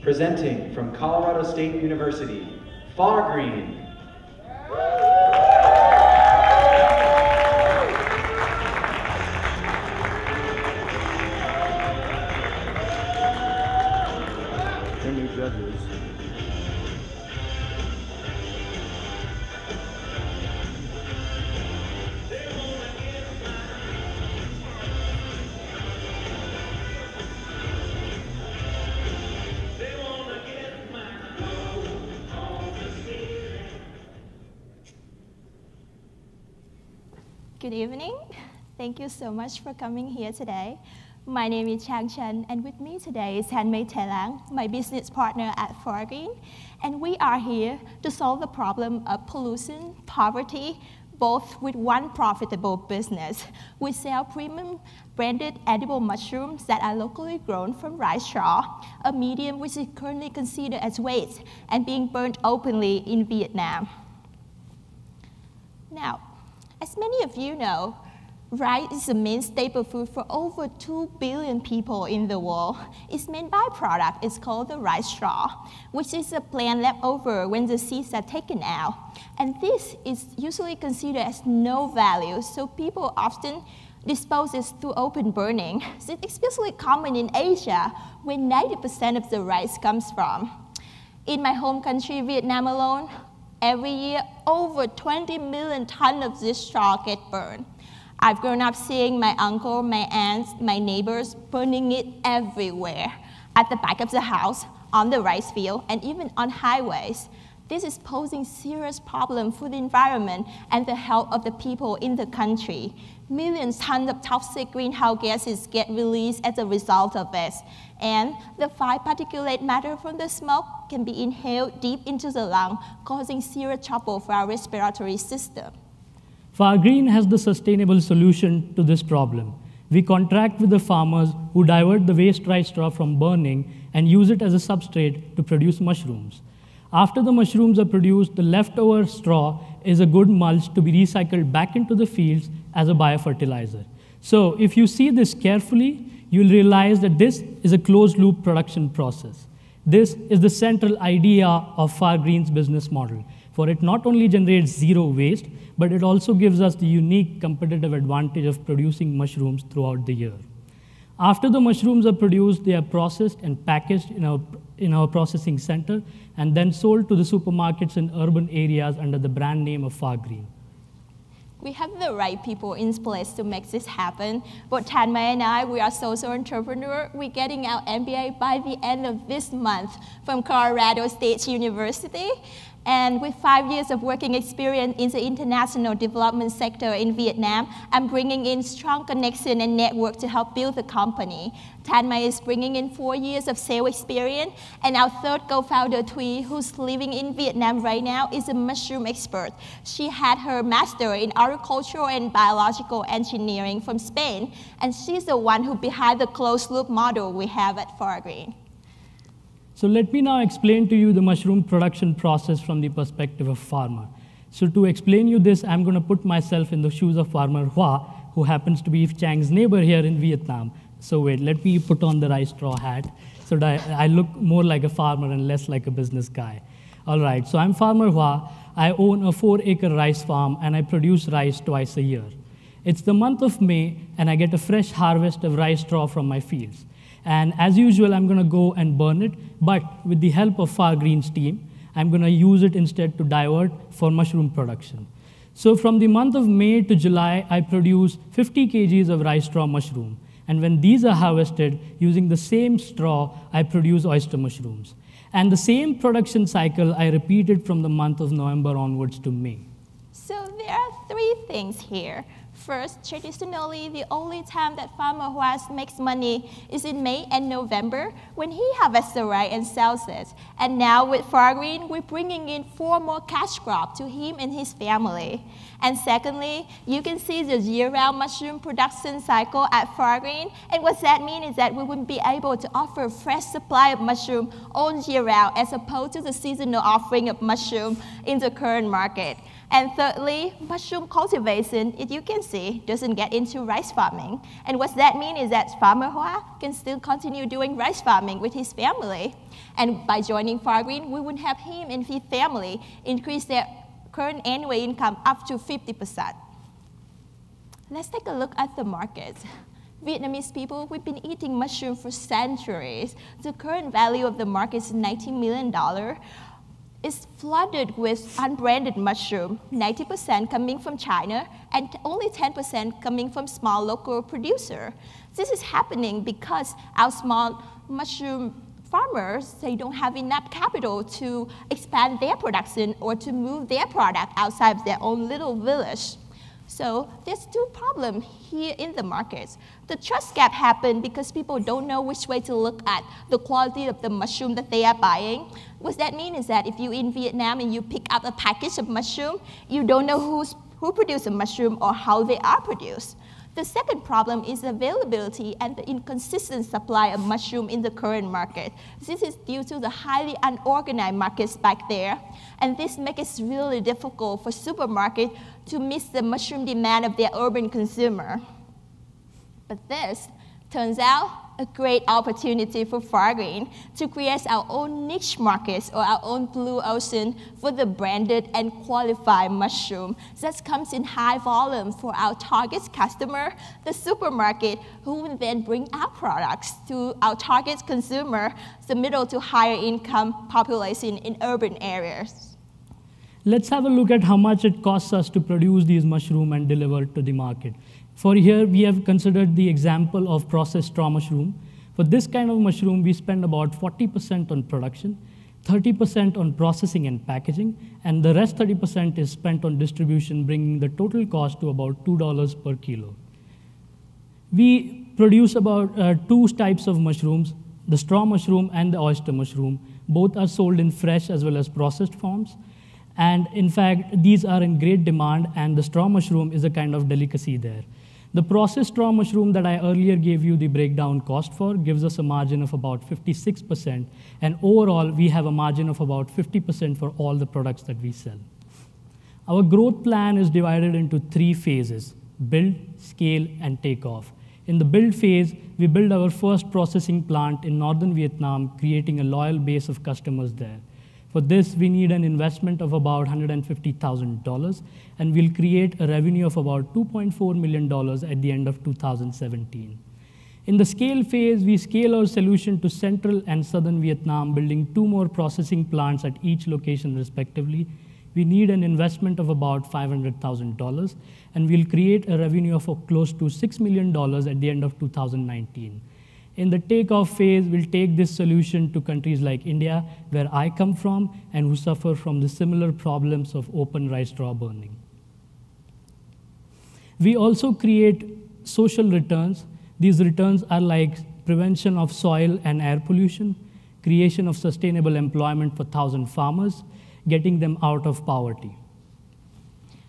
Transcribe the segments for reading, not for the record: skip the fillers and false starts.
Presenting from Colorado State University, Fargreen. Your new judges. Good evening. Thank you so much for coming here today. My name is Chang Chen, and with me today is Hanmei Telang, my business partner at Fargreen, and we are here to solve the problem of pollution, poverty, both with one profitable business. We sell premium branded edible mushrooms that are locally grown from rice straw, a medium which is currently considered as waste and being burned openly in Vietnam. Now, as many of you know, rice is the main staple food for over 2 billion people in the world. Its main byproduct is called the rice straw, which is a plant left over when the seeds are taken out. And this is usually considered as no value, so people often dispose it through open burning. It's especially common in Asia, where 90% of the rice comes from. In my home country, Vietnam alone, every year, over 20 million tons of this straw get burned. I've grown up seeing my uncle, my aunts, my neighbors burning it everywhere, at the back of the house, on the rice field, and even on highways. This is posing serious problem for the environment and the health of the people in the country. Millions of tons of toxic greenhouse gases get released as a result of this, and the fine particulate matter from the smoke can be inhaled deep into the lung, causing serious trouble for our respiratory system. Fargreen has the sustainable solution to this problem. We contract with the farmers who divert the waste rice straw from burning and use it as a substrate to produce mushrooms. After the mushrooms are produced, the leftover straw is a good mulch to be recycled back into the fields as a biofertilizer. So if you see this carefully, you'll realize that this is a closed-loop production process. This is the central idea of Fargreen's business model, for it not only generates zero waste, but it also gives us the unique competitive advantage of producing mushrooms throughout the year. After the mushrooms are produced, they are processed and packaged in our processing center and then sold to the supermarkets in urban areas under the brand name of Fargreen. We have the right people in place to make this happen. Both Hanmei and I, we are social entrepreneurs. We're getting our MBA by the end of this month from Colorado State University. And with 5 years of working experience in the international development sector in Vietnam, I'm bringing in strong connection and network to help build the company. Hanmei is bringing in 4 years of sales experience, and our third co-founder, Thuy, who's living in Vietnam right now, is a mushroom expert. She had her master in agricultural and biological engineering from Spain, and she's the one who behind the closed-loop model we have at Fargreen. So let me now explain to you the mushroom production process from the perspective of farmer. So to explain you this, I'm going to put myself in the shoes of farmer Hoa, who happens to be Chang's neighbor here in Vietnam. So wait, let me put on the rice straw hat so that I look more like a farmer and less like a business guy. All right, so I'm farmer Hoa. I own a 4-acre rice farm, and I produce rice twice a year. It's the month of May, and I get a fresh harvest of rice straw from my fields. And as usual, I'm going to go and burn it, but with the help of Fargreen's team, I'm going to use it instead to divert for mushroom production. So from the month of May to July, I produce 50 kgs of rice straw mushroom. And when these are harvested, using the same straw, I produce oyster mushrooms. And the same production cycle, I repeated from the month of November onwards to May. So there are 3 things here. First, traditionally, the only time that farmer Hoa makes money is in May and November when he harvests the rice and sells it. And now with Fargreen, we're bringing in 4 more cash crops to him and his family. And secondly, you can see the year-round mushroom production cycle at Fargreen. And what that means is that we will be able to offer a fresh supply of mushroom all year round as opposed to the seasonal offering of mushroom in the current market. And thirdly, mushroom cultivation, as you can see, doesn't get into rice farming. And what that means is that Farmer Hoa can still continue doing rice farming with his family. And by joining Fargreen, we would have him and his family increase their current annual income up to 50%. Let's take a look at the market. Vietnamese people, we've been eating mushroom for centuries. The current value of the market is $19 million. It's flooded with unbranded mushroom, 90% coming from China and only 10% coming from small local producer. This is happening because our small mushroom farmers, they don't have enough capital to expand their production or to move their product outside of their own little village. So there's two problems here in the markets. The trust gap happened because people don't know which way to look at the quality of the mushroom that they are buying. What that means is that if you're in Vietnam and you pick up a package of mushroom, you don't know who produced the mushroom or how they are produced. The second problem is availability and the inconsistent supply of mushroom in the current market. This is due to the highly unorganized markets back there, and this makes it really difficult for supermarkets to meet the mushroom demand of their urban consumer. But this turns out a great opportunity for Fargreen to create our own niche markets or our own blue ocean for the branded and qualified mushroom that comes in high volume for our target customer, the supermarket, who will then bring our products to our target consumer, the middle to higher income population in urban areas. Let's have a look at how much it costs us to produce these mushrooms and deliver to the market. For here, we have considered the example of processed straw mushroom. For this kind of mushroom, we spend about 40% on production, 30% on processing and packaging, and the rest 30% is spent on distribution, bringing the total cost to about $2 per kilo. We produce about two types of mushrooms, the straw mushroom and the oyster mushroom. Both are sold in fresh as well as processed forms. And in fact, these are in great demand, and the straw mushroom is a kind of delicacy there. The processed straw mushroom that I earlier gave you the breakdown cost for gives us a margin of about 56%, and overall, we have a margin of about 50% for all the products that we sell. Our growth plan is divided into three phases: build, scale, and take off. In the build phase, we build our first processing plant in northern Vietnam, creating a loyal base of customers there. For this, we need an investment of about $150,000, and we'll create a revenue of about $2.4 million at the end of 2017. In the scale phase, we scale our solution to central and southern Vietnam, building 2 more processing plants at each location respectively. We need an investment of about $500,000, and we'll create a revenue of close to $6 million at the end of 2019. In the takeoff phase, we'll take this solution to countries like India, where I come from, and who suffer from the similar problems of open rice straw burning. We also create social returns. These returns are like prevention of soil and air pollution, creation of sustainable employment for 1,000 farmers, getting them out of poverty.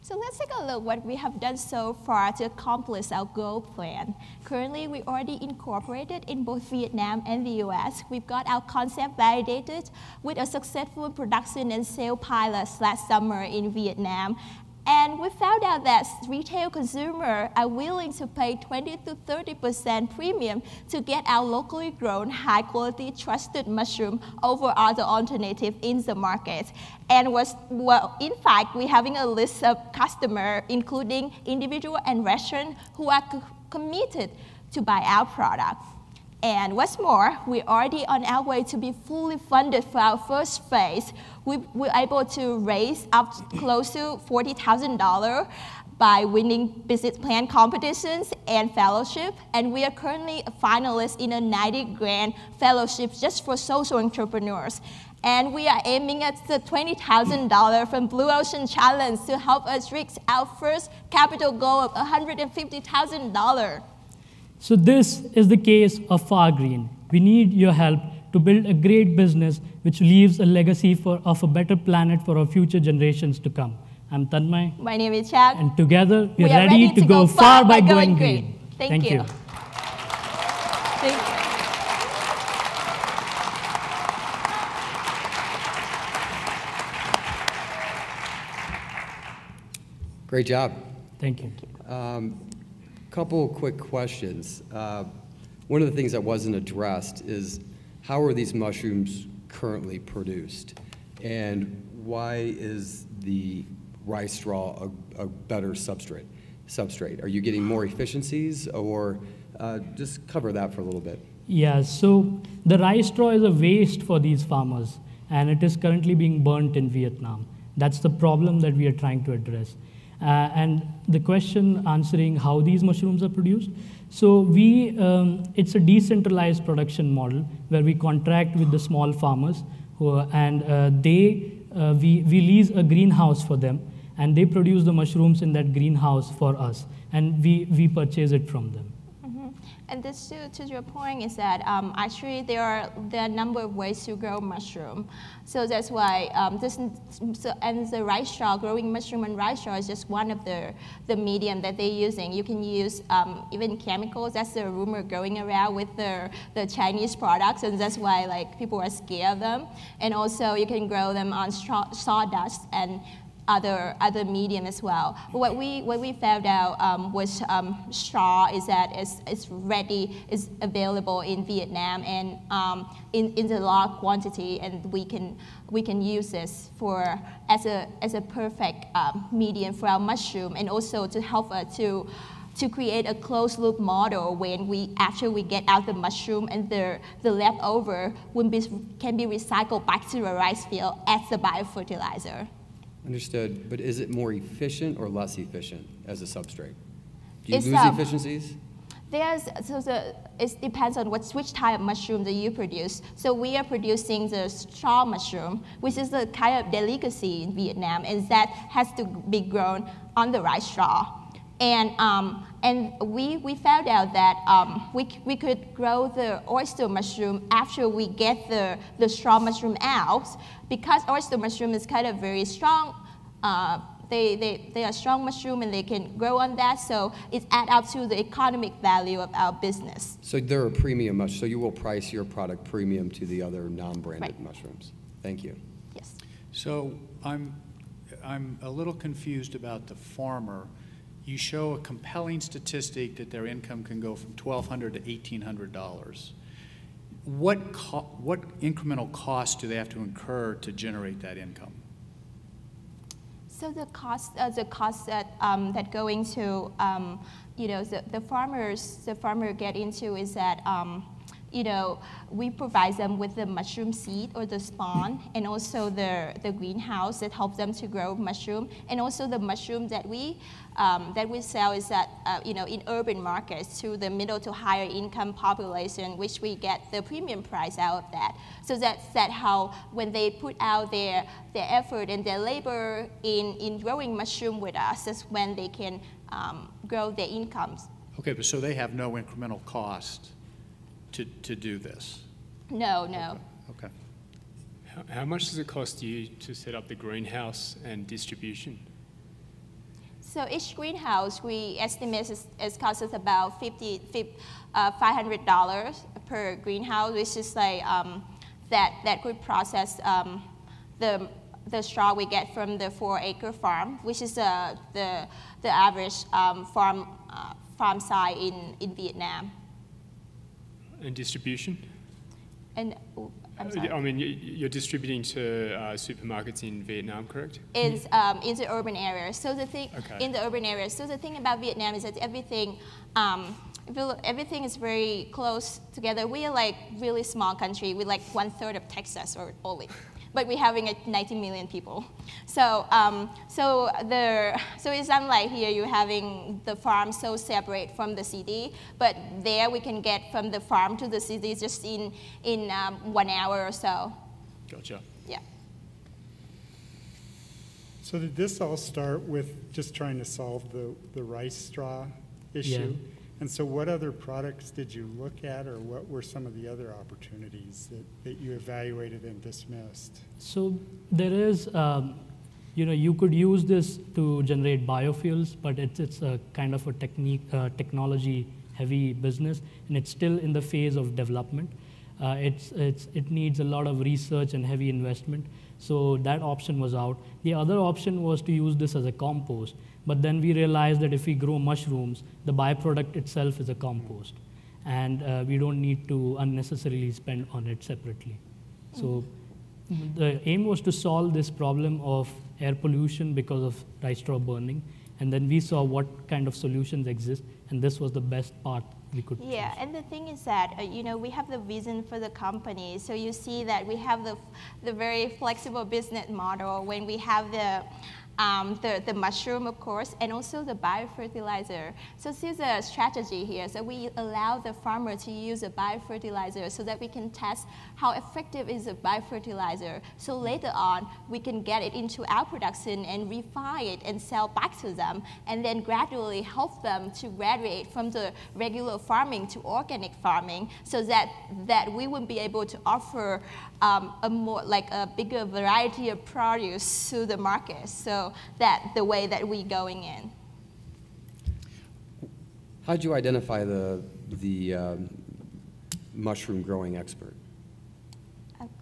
So let's take a look what we have done so far to accomplish our goal plan. Currently, we already incorporated in both Vietnam and the US. We've got our concept validated with a successful production and sale pilot last summer in Vietnam. And we found out that retail consumers are willing to pay 20 to 30% premium to get our locally grown, high-quality, trusted mushroom over other alternatives in the market. And in fact, we're having a list of customers, including individual and restaurants, who are committed to buy our product. And what's more, we're already on our way to be fully funded for our first phase. We were able to raise up close to $40,000 by winning business plan competitions and fellowship. And we are currently a finalist in a 90-grand fellowship just for social entrepreneurs. And we are aiming at the $20,000 from Blue Ocean Challenge to help us reach our first capital goal of $150,000. So this is the case of Fargreen. We need your help to build a great business which leaves a legacy of a better planet for our future generations to come. I'm Tanmay. My name is Chad. And together, we're ready to go far by going green. Thank you. Thank you. Great job. Thank you. Couple quick questions. One of the things that wasn't addressed is how are these mushrooms currently produced? And why is the rice straw a better substrate? Are you getting more efficiencies, or just cover that for a little bit? Yeah, so the rice straw is a waste for these farmers, and it is currently being burnt in Vietnam. That's the problem that we are trying to address. And the question answering how these mushrooms are produced, so it's a decentralized production model where we contract with the small farmers, we lease a greenhouse for them, and they produce the mushrooms in that greenhouse for us, and we purchase it from them. And this, to your point, is that actually there are a number of ways to grow mushroom. So that's why and the rice straw, growing mushroom and rice straw is just one of the medium that they're using. You can use even chemicals. That's the rumor going around with the Chinese products, and that's why like people are scared of them. And also you can grow them on sawdust and other medium as well. But what we found out was straw is that it's available in Vietnam and in the large quantity, and we can use this as a perfect medium for our mushroom, and also to help us to create a closed loop model when after we get out the mushroom and the leftover can be recycled back to the rice field as the biofertilizer. Understood, but is it more efficient or less efficient as a substrate? Do you lose efficiencies? It depends on which type of mushroom that you produce. So we are producing the straw mushroom, which is a kind of delicacy in Vietnam, and that has to be grown on the rice straw. And we found out that we could grow the oyster mushroom after we get the straw mushroom out, because oyster mushroom is kind of very strong. They are strong mushroom and they can grow on that, so it adds up to the economic value of our business. So they're a premium mushroom, so you will price your product premium to the other non-branded mushrooms. Thank you. Yes. So I'm a little confused about the farmer. You show a compelling statistic that their income can go from $1,200 to $1,800. What incremental costs do they have to incur to generate that income? So the cost that going to the farmer get into is that we provide them with the mushroom seed or the spawn, and also the greenhouse that helps them to grow mushroom, and also the mushroom that we sell is that in urban markets to the middle to higher income population, which we get the premium price out of that. So that's how when they put out their effort and their labor in growing mushroom with us, that's when they can grow their incomes. Okay, but so they have no incremental cost to do this? No. Okay. How much does it cost you to set up the greenhouse and distribution? So each greenhouse we estimate is costs us about $500 per greenhouse, which is like that could process the straw we get from the 4-acre farm, which is the average farm size in Vietnam. And distribution? And I'm sorry. I mean, you're distributing to supermarkets in Vietnam, correct? It's in the urban areas. So the thing in the urban areas. So the thing about Vietnam is that everything is very close together. We are like really small country. We're like 1/3 of Texas or only, but we're having 90 million people. So it's unlike here you having the farm so separate from the city, but there we can get from the farm to the city just in 1 hour or so. Gotcha. Yeah. So did this all start with just trying to solve the rice straw issue? Yeah. And so what other products did you look at, or what were some of the other opportunities that you evaluated and dismissed? So there is, you could use this to generate biofuels, but it's a kind of a technology-heavy business, and it's still in the phase of development. It needs a lot of research and heavy investment. So that option was out. The other option was to use this as a compost. But then we realized that if we grow mushrooms, the byproduct itself is a compost. And we don't need to unnecessarily spend on it separately. So the aim was to solve this problem of air pollution because of rice straw burning. And then we saw what kind of solutions exist, and this was the best part we could choose. Yeah, and the thing is that, we have the vision for the company. So you see that we have the very flexible business model when we have the mushroom, of course, and also the biofertilizer. So this is a strategy here. So we allow the farmer to use a biofertilizer so that we can test how effective is a biofertilizer. So later on, we can get it into our production and refine it and sell back to them, and then gradually help them to graduate from the regular farming to organic farming, so that we would be able to offer a bigger variety of produce to the market. So that the way that we're going in. How'd you identify the mushroom growing expert?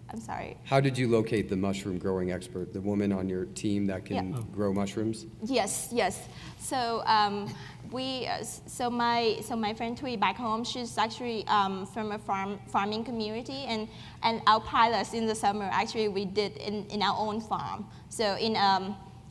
I'm sorry. How did you locate the mushroom growing expert, the woman on your team that can grow mushrooms? Yes. So so my friend Tui back home, she's actually from a farming community, and our pilots in the summer actually we did in our own farm. So in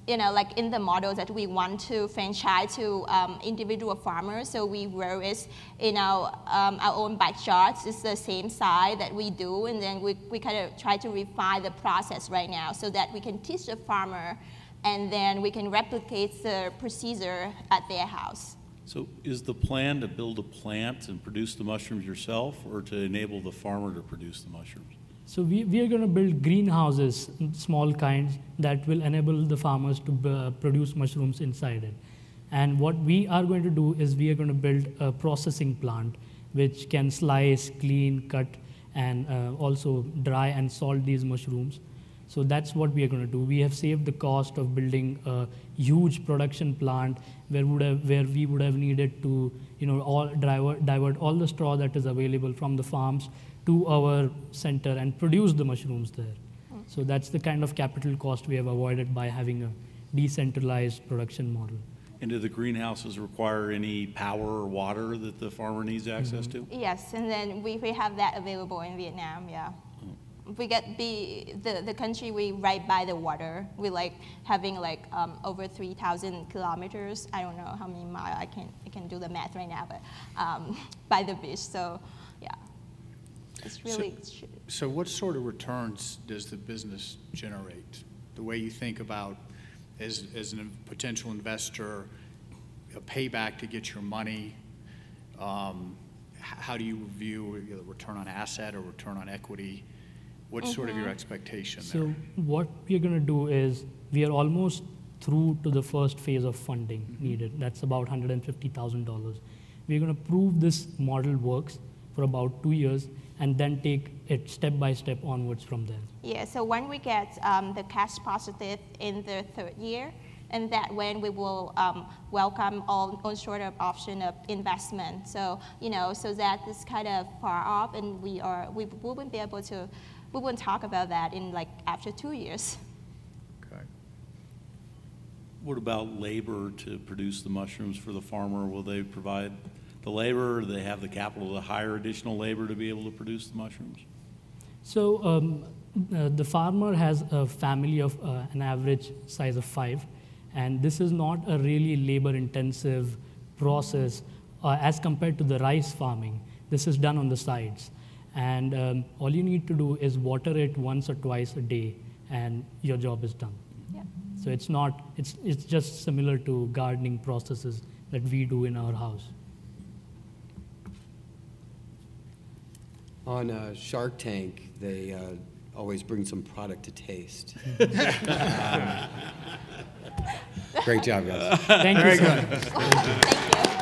in the model that we want to franchise to individual farmers, so we grow it in our own backyard. It's the same size that we do, and then we kind of try to refine the process right now so that we can teach the farmer, and then we can replicate the procedure at their house. So is the plan to build a plant and produce the mushrooms yourself, or to enable the farmer to produce the mushrooms? So we are going to build greenhouses, small kinds, that will enable the farmers to produce mushrooms inside it. And what we are going to do is we are going to build a processing plant which can slice, clean, cut, and also dry and salt these mushrooms. So that's what we are going to do. We have saved the cost of building a huge production plant where we would have needed to divert all the straw that is available from the farms to our center and produce the mushrooms there. So that's the kind of capital cost we have avoided by having a decentralized production model. And do the greenhouses require any power or water that the farmer needs access to? Yes, and then we have that available in Vietnam, yeah. We get the country we right by the water. We having over 3,000 kilometers. I don't know how many miles. I can do the math right now, but by the beach. So yeah, it's really. So what sort of returns does the business generate? The way you think about as a potential investor, a payback to get your money. How do you view the return on asset or return on equity? What's sort of your expectation there? So what we're going to do is we are almost through to the first phase of funding needed. That's about $150,000. We're going to prove this model works for about 2 years and then take it step by step onwards from there. Yeah, so when we get the cash positive in the 3rd year, and that when we will welcome all sort of option of investment. So, so that is kind of far off, and we wouldn't be able to, we wouldn't talk about that in after 2 years. Okay. What about labor to produce the mushrooms for the farmer? Will they provide the labor, or do they have the capital to hire additional labor to be able to produce the mushrooms? So the farmer has a family of an average size of 5, and this is not a really labor-intensive process as compared to the rice farming. This is done on the sides, and all you need to do is water it once or twice a day, and your job is done. Yeah. So it's just similar to gardening processes that we do in our house. On Shark Tank, they always bring some product to taste. Great job, guys. Thank you, sir. Thank you.